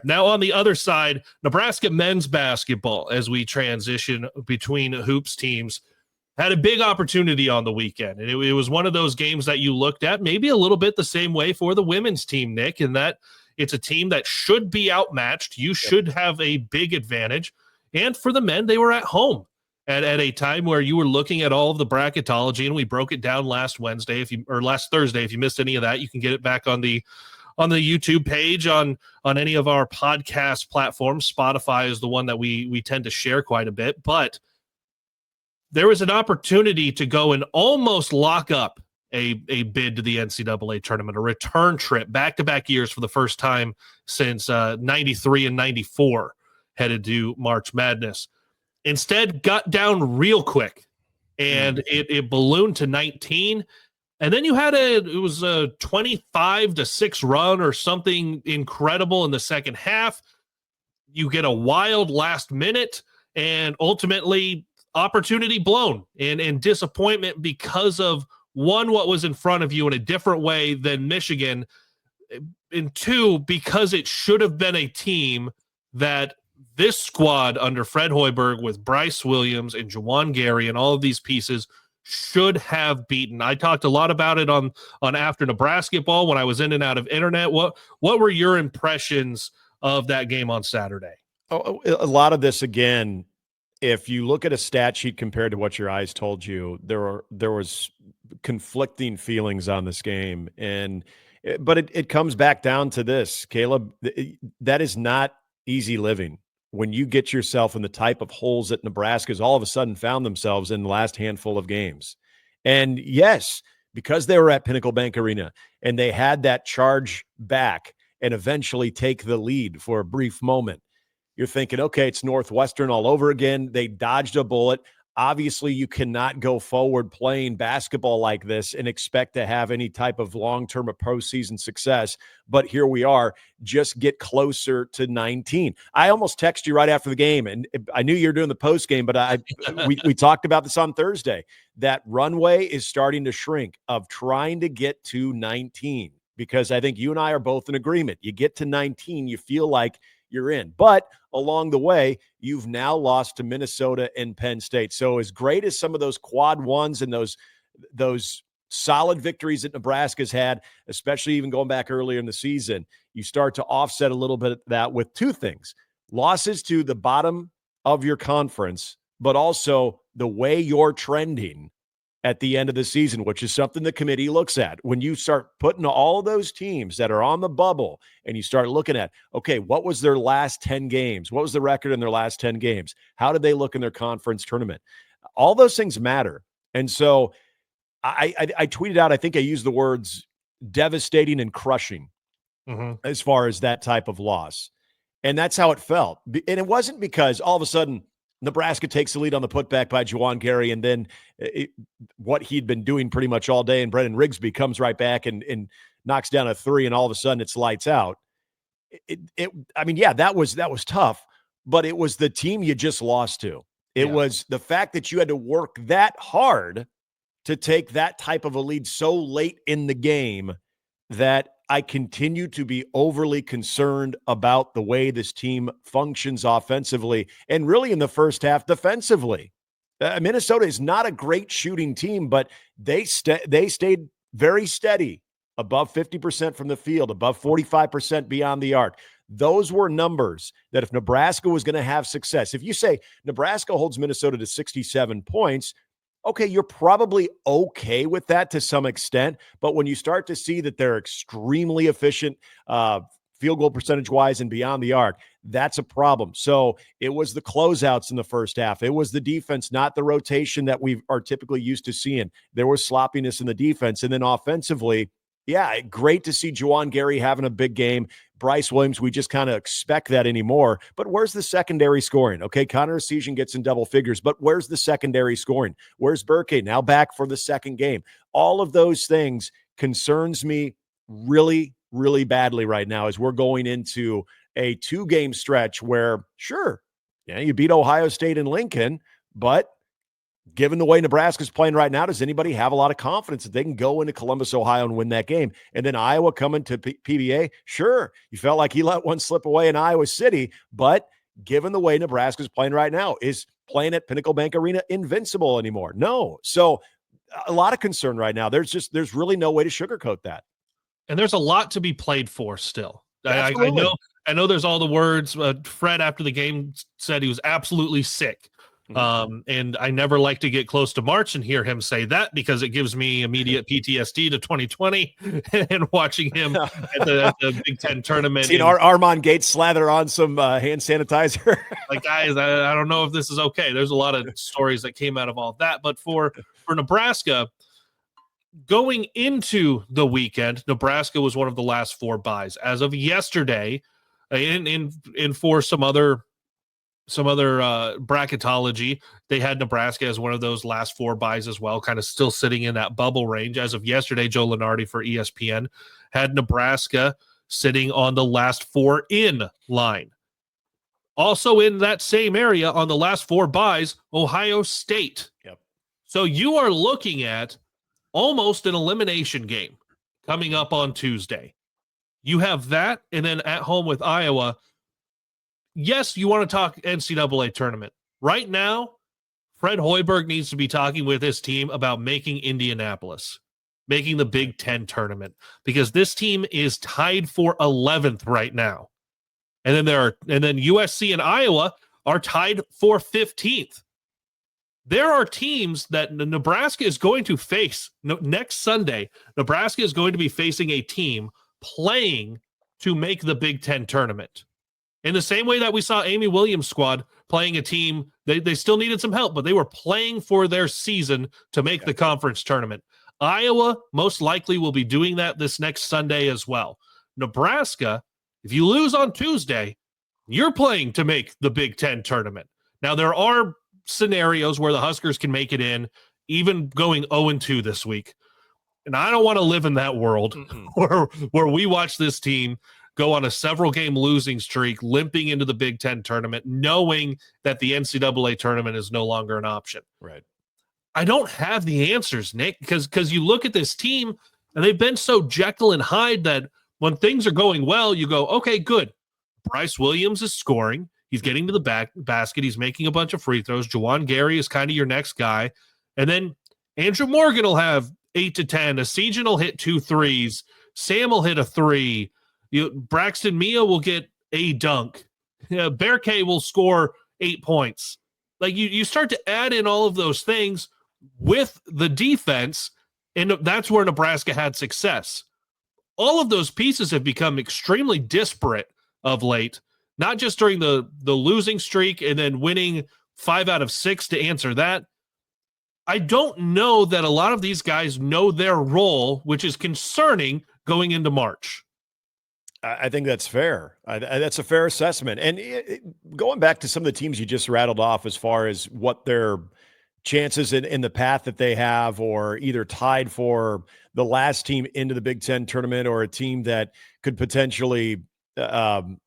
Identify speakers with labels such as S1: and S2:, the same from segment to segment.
S1: Now on the other side, Nebraska men's basketball, as we transition between hoops teams, had a big opportunity on the weekend. And it was one of those games that you looked at maybe a little bit the same way for the women's team, Nick, in that it's a team that should be outmatched. You should have a big advantage. And for the men, they were at home at a time where you were looking at all of the bracketology, and we broke it down last Thursday. If you missed any of that, you can get it back on the YouTube page, on any of our podcast platforms. Spotify is the one that we tend to share quite a bit, but there was an opportunity to go and almost lock up a bid to the NCAA tournament, a return trip, back-to-back years for the first time since 93 and 94, headed to March Madness. Instead, got down real quick, and it ballooned to 19. And then you had it was a 25-6 run or something incredible in the second half. You get a wild last minute, and ultimately opportunity blown and disappointment because of, one, what was in front of you in a different way than Michigan, and two, because it should have been a team that this squad under Fred Hoiberg with Bryce Williams and Juwan Gary and all of these pieces should have beaten. I talked a lot about it on After Nebrasketball when I was in and out of internet. What were your impressions of that game on Saturday?
S2: Oh, a lot of this, again, if you look at a stat sheet compared to what your eyes told you, there was conflicting feelings on this game. But it comes back down to this, Kaleb, that is not easy living. When you get yourself in the type of holes that Nebraska's all of a sudden found themselves in the last handful of games. And yes, because they were at Pinnacle Bank Arena and they had that charge back and eventually take the lead for a brief moment, you're thinking, okay, it's Northwestern all over again. They dodged a bullet. Obviously, you cannot go forward playing basketball like this and expect to have any type of long-term postseason success. But here we are, just get closer to 19. I almost texted you right after the game, and I knew you were doing the post game, but we talked about this on Thursday. That runway is starting to shrink of trying to get to 19, because I think you and I are both in agreement. You get to 19, you feel like you're in. But along the way, you've now lost to Minnesota and Penn State. So as great as some of those quad ones and those solid victories that Nebraska's had, especially even going back earlier in the season, you start to offset a little bit of that with two things: losses to the bottom of your conference, but also the way you're trending at the end of the season, which is something the committee looks at. When you start putting all those teams that are on the bubble and you start looking at, okay, what was their last 10 games? What was the record in their last 10 games? How did they look in their conference tournament? All those things matter. And so I tweeted out, I think I used the words devastating and crushing as far as that type of loss. And that's how it felt. And it wasn't because all of a sudden Nebraska takes the lead on the putback by Juwan Gary, and then what he'd been doing pretty much all day, and Brendan Rigsby comes right back and knocks down a three, and all of a sudden it's lights out. That was tough, but it was the team you just lost to. It was the fact that you had to work that hard to take that type of a lead so late in the game that I continue to be overly concerned about the way this team functions offensively and really in the first half defensively. Minnesota is not a great shooting team, but they stayed very steady, above 50% from the field, above 45% beyond the arc. Those were numbers that if Nebraska was going to have success, if you say Nebraska holds Minnesota to 67 points, okay, you're probably okay with that to some extent. But when you start to see that they're extremely efficient field goal percentage-wise and beyond the arc, that's a problem. So it was the closeouts in the first half. It was the defense, not the rotation that we are typically used to seeing. There was sloppiness in the defense. And then offensively, yeah, great to see Juwan Gary having a big game. Bryce Williams, we just kind of expect that anymore. But where's the secondary scoring? Okay, Connor Essegian gets in double figures, but where's the secondary scoring? Where's Burke now back for the second game? All of those things concerns me really, really badly right now as we're going into a 2-game stretch where, sure, yeah, you beat Ohio State and Lincoln, but given the way Nebraska's playing right now, does anybody have a lot of confidence that they can go into Columbus, Ohio and win that game? And then Iowa coming to PBA, sure, you felt like he let one slip away in Iowa City, but given the way Nebraska's playing right now, is playing at Pinnacle Bank Arena invincible anymore? No. So a lot of concern right now. There's really no way to sugarcoat that.
S1: And there's a lot to be played for still. I know there's all the words. Fred, after the game, said he was absolutely sick. And I never like to get close to March and hear him say that, because it gives me immediate PTSD to 2020 and watching him at the Big Ten tournament.
S2: Seen Armand Gates slather on some hand sanitizer.
S1: Like, guys, I don't know if this is okay. There's a lot of stories that came out of all of that. But for Nebraska, going into the weekend, Nebraska was one of the last 4 byes. As of yesterday, in for some other bracketology, they had Nebraska as one of those last 4 byes as well, kind of still sitting in that bubble range. As of yesterday, Joe Lunardi for ESPN had Nebraska sitting on the last 4 in line. Also in that same area on the last 4 byes, Ohio State.
S2: Yep.
S1: So you are looking at almost an elimination game coming up on Tuesday. You have that, and then at home with Iowa. Yes, you want to talk NCAA tournament. Right now, Fred Hoiberg needs to be talking with his team about making Indianapolis, making the Big Ten tournament, because this team is tied for 11th right now. And then USC and Iowa are tied for 15th. There are teams that Nebraska is going to face next Sunday. Nebraska is going to be facing a team playing to make the Big Ten tournament. In the same way that we saw Amy Williams' squad playing a team, they still needed some help, but they were playing for their season to make the conference tournament. Iowa most likely will be doing that this next Sunday as well. Nebraska, if you lose on Tuesday, you're playing to make the Big Ten tournament. Now, there are scenarios where the Huskers can make it in, even going 0-2 this week. And I don't want to live in that world where we watch this team go on a several-game losing streak, limping into the Big Ten tournament, knowing that the NCAA tournament is no longer an option.
S2: Right.
S1: I don't have the answers, Nick, because you look at this team, and they've been so Jekyll and Hyde that when things are going well, you go, okay, good. Bryce Williams is scoring. He's getting to the basket. He's making a bunch of free throws. Juwan Gary is kind of your next guy. And then Andrew Morgan will have 8 to 10. Asijan will hit 2 threes. Sam will hit a 3. Braxton Mia will get a dunk. Bear K will score 8 points. Like you start to add in all of those things with the defense, and that's where Nebraska had success. All of those pieces have become extremely disparate of late, not just during the losing streak and then winning 5 out of 6 to answer that. I don't know that a lot of these guys know their role, which is concerning going into March.
S2: I think that's fair. That's a fair assessment. And going back to some of the teams you just rattled off as far as what their chances in the path that they have, or either tied for the last team into the Big Ten tournament, or a team that could potentially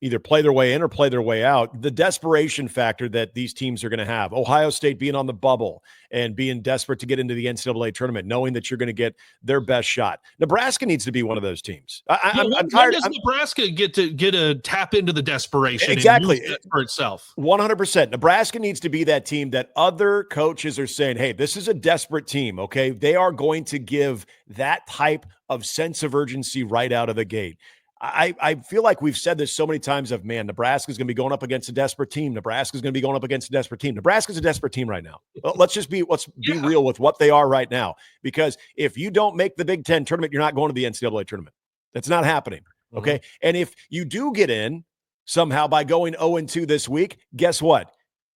S2: either play their way in or play their way out, the desperation factor that these teams are going to have. Ohio State being on the bubble and being desperate to get into the NCAA tournament, knowing that you're going to get their best shot. Nebraska needs to be one of those teams. I'm tired.
S1: When does Nebraska get to tap into the desperation?
S2: Exactly.
S1: And use that for itself.
S2: 100%. Nebraska needs to be that team that other coaches are saying, hey, this is a desperate team, okay? They are going to give that type of sense of urgency right out of the gate. I feel like we've said this so many times of, man, Nebraska's going to be going up against a desperate team. Nebraska's going to be going up against a desperate team. Nebraska's a desperate team right now. Let's be real with what they are right now. Because if you don't make the Big Ten tournament, you're not going to the NCAA tournament. That's not happening. Okay. And if you do get in somehow by going 0-2 this week, guess what?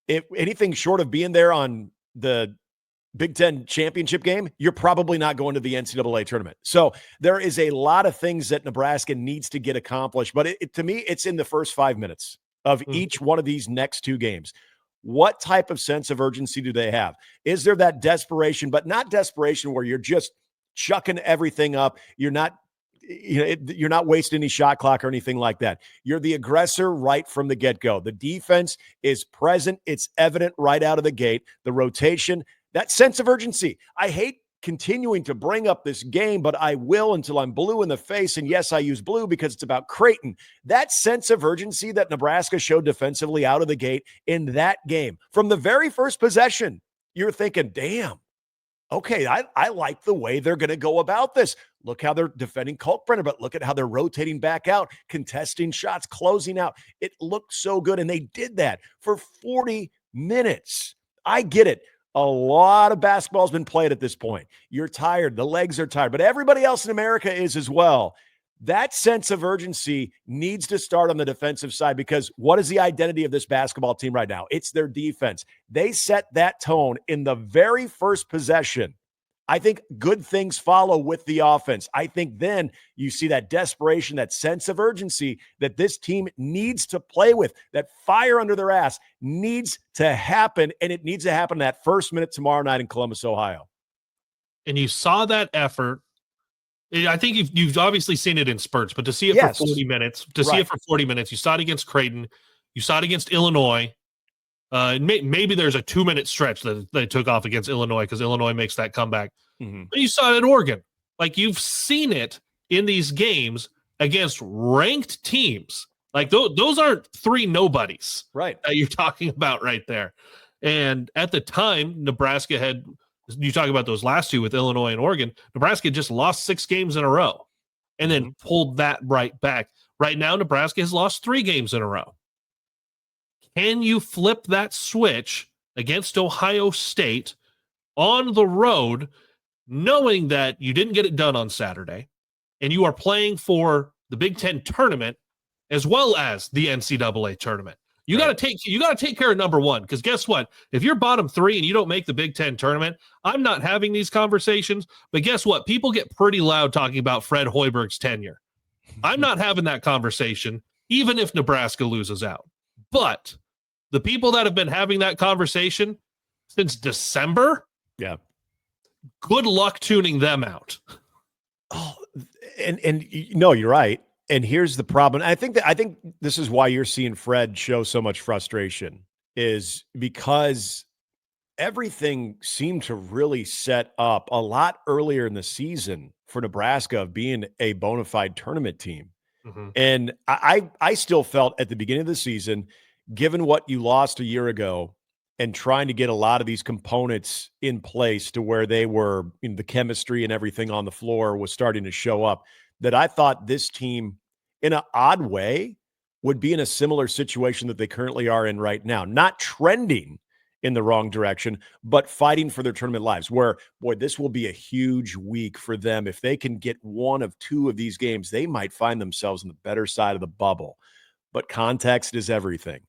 S2: If anything short of being there on the Big Ten championship game, you're probably not going to the NCAA tournament. So there is a lot of things that Nebraska needs to get accomplished. But to me, it's in the first 5 minutes of each one of these next 2 games. What type of sense of urgency do they have? Is there that desperation, but not desperation where you're just chucking everything up? You're not wasting any shot clock or anything like that. You're the aggressor right from the get-go. The defense is present. It's evident right out of the gate. The rotation, That sense of urgency. I hate continuing to bring up this game, but I will until I'm blue in the face. And yes, I use blue because it's about Creighton. That sense of urgency that Nebraska showed defensively out of the gate in that game, from the very first possession, you're thinking, damn, okay, I like the way they're going to go about this. Look how they're defending Kalkbrenner, but look at how they're rotating back out, contesting shots, closing out. It looked so good, and they did that for 40 minutes. I get it. A lot of basketball has been played at this point. You're tired. The legs are tired. But everybody else in America is as well. That sense of urgency needs to start on the defensive side, because what is the identity of this basketball team right now? It's their defense. They set that tone in the very first possession. I think good things follow with the offense. I think then you see that desperation, that sense of urgency that this team needs to play with, that fire under their ass needs to happen, and it needs to happen that first minute tomorrow night in Columbus, Ohio.
S1: And you saw that effort. I think you've obviously seen it in spurts, but to see it
S2: Yes.
S1: for 40 minutes, you saw it against Creighton, you saw it against Illinois. Maybe there's a 2-minute stretch that they took off against Illinois because Illinois makes that comeback.
S2: Mm-hmm.
S1: But you saw it at Oregon. Like, you've seen it in these games against ranked teams. Like, those aren't three nobodies,
S2: right,
S1: that you're talking about right there. And at the time, Nebraska had, you talk about those last two with Illinois and Oregon, Nebraska just lost 6 games in a row and then pulled that right back. Right now, Nebraska has lost 3 games in a row. Can you flip that switch against Ohio State on the road, knowing that you didn't get it done on Saturday and you are playing for the Big Ten tournament as well as the NCAA tournament? You got to take care of number one, because guess what? If you're bottom 3 and you don't make the Big Ten tournament, I'm not having these conversations. But guess what? People get pretty loud talking about Fred Hoiberg's tenure. I'm not having that conversation, even if Nebraska loses out. But the people that have been having that conversation since December, good luck tuning them out.
S2: Oh, and no, you're right. And here's the problem. I think this is why you're seeing Fred show so much frustration, is because everything seemed to really set up a lot earlier in the season for Nebraska of being a bona fide tournament team.
S1: Mm-hmm.
S2: And I still felt at the beginning of the season, given what you lost a year ago and trying to get a lot of these components in place to where they were, the chemistry and everything on the floor was starting to show up, that I thought this team, in an odd way, would be in a similar situation that they currently are in right now. Not trending in the wrong direction, but fighting for their tournament lives, where, boy, this will be a huge week for them. If they can get one of 2 of these games, they might find themselves on the better side of the bubble. But context is everything.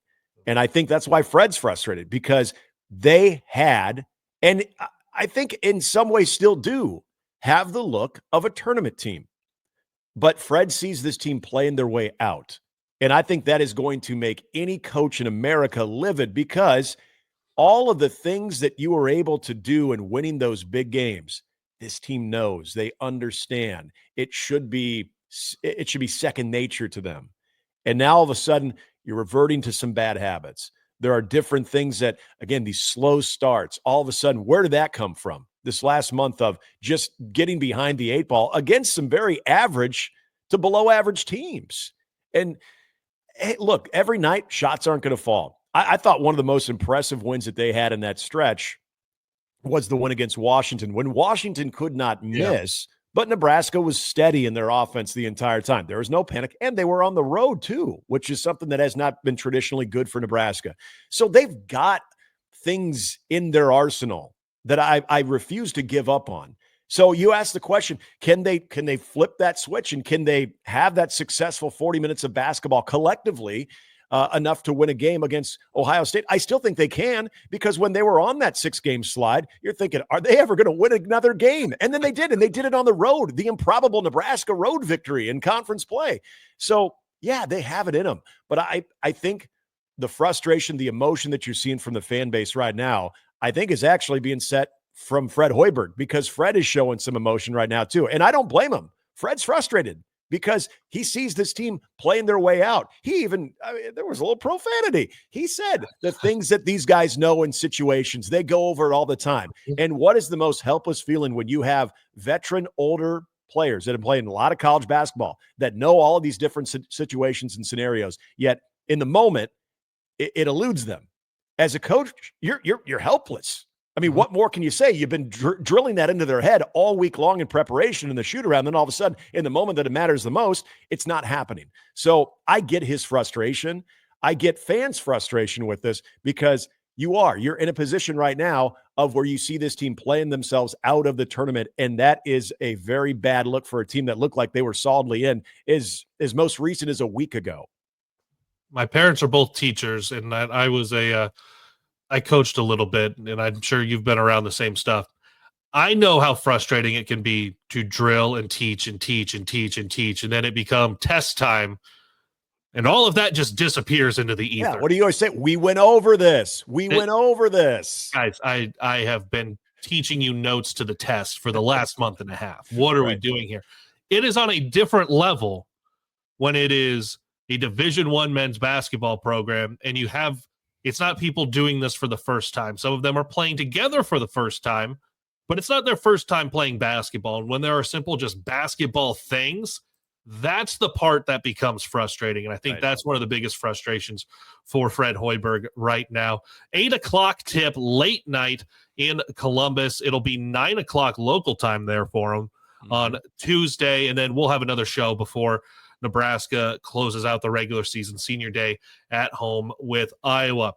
S2: And I think that's why Fred's frustrated, because they had, and I think in some ways still do, have the look of a tournament team. But Fred sees this team playing their way out. And I think that is going to make any coach in America livid, because all of the things that you were able to do in winning those big games, this team knows, they understand. It should be second nature to them. And now all of a sudden, you're reverting to some bad habits. There are different things that, again, these slow starts, all of a sudden, where did that come from? This last month of just getting behind the 8 ball against some very average to below average teams. And hey, look, every night shots aren't going to fall. I thought one of the most impressive wins that they had in that stretch was the win against Washington, when Washington could not miss, but Nebraska was steady in their offense the entire time. There was no panic, and they were on the road too, which is something that has not been traditionally good for Nebraska. So they've got things in their arsenal that I refuse to give up on. So you ask the question, can they flip that switch, and can they have that successful 40 minutes of basketball collectively enough to win a game against Ohio State? I still think they can, because when they were on that 6-game slide, you're thinking, are they ever going to win another game? And then they did, and they did it on the road, the improbable Nebraska road victory in conference play. So yeah, they have it in them. But I think the frustration, the emotion that you're seeing from the fan base right now, I think is actually being set from Fred Hoiberg, because Fred is showing some emotion right now too. And I don't blame him. Fred's frustrated. because he sees this team playing their way out. There was a little profanity. He said the things that these guys know in situations, they go over it all the time. And what is the most helpless feeling when you have veteran, older players that have played in a lot of college basketball that know all of these different situations and scenarios, yet in the moment, it eludes them. As a coach, you're helpless. I mean, what more can you say? You've been drilling that into their head all week long in preparation in the shoot around. Then all of a sudden, in the moment that it matters the most, it's not happening. So I get his frustration. I get fans' frustration with this because you're in a position right now of where you see this team playing themselves out of the tournament. And that is a very bad look for a team that looked like they were solidly in as most recent as a week ago.
S1: My parents are both teachers, and I coached a little bit, and I'm sure you've been around the same stuff. I know how frustrating it can be to drill and teach and teach and teach and teach, and then it become test time, and all of that just disappears into the ether.
S2: Yeah, what do you always say? We went over this. Went over this.
S1: Guys, I have been teaching you notes to the test for the last month and a half. What are we doing here? It is on a different level when it is a Division I men's basketball program, and it's not people doing this for the first time. Some of them are playing together for the first time, but it's not their first time playing basketball. And when there are simple just basketball things, that's the part that becomes frustrating. And I think that's one of the biggest frustrations for Fred Hoiberg right now. 8:00 tip, late night in Columbus. It'll be 9:00 local time there for him on Tuesday. And then we'll have another show before Nebraska closes out the regular season senior day at home with Iowa.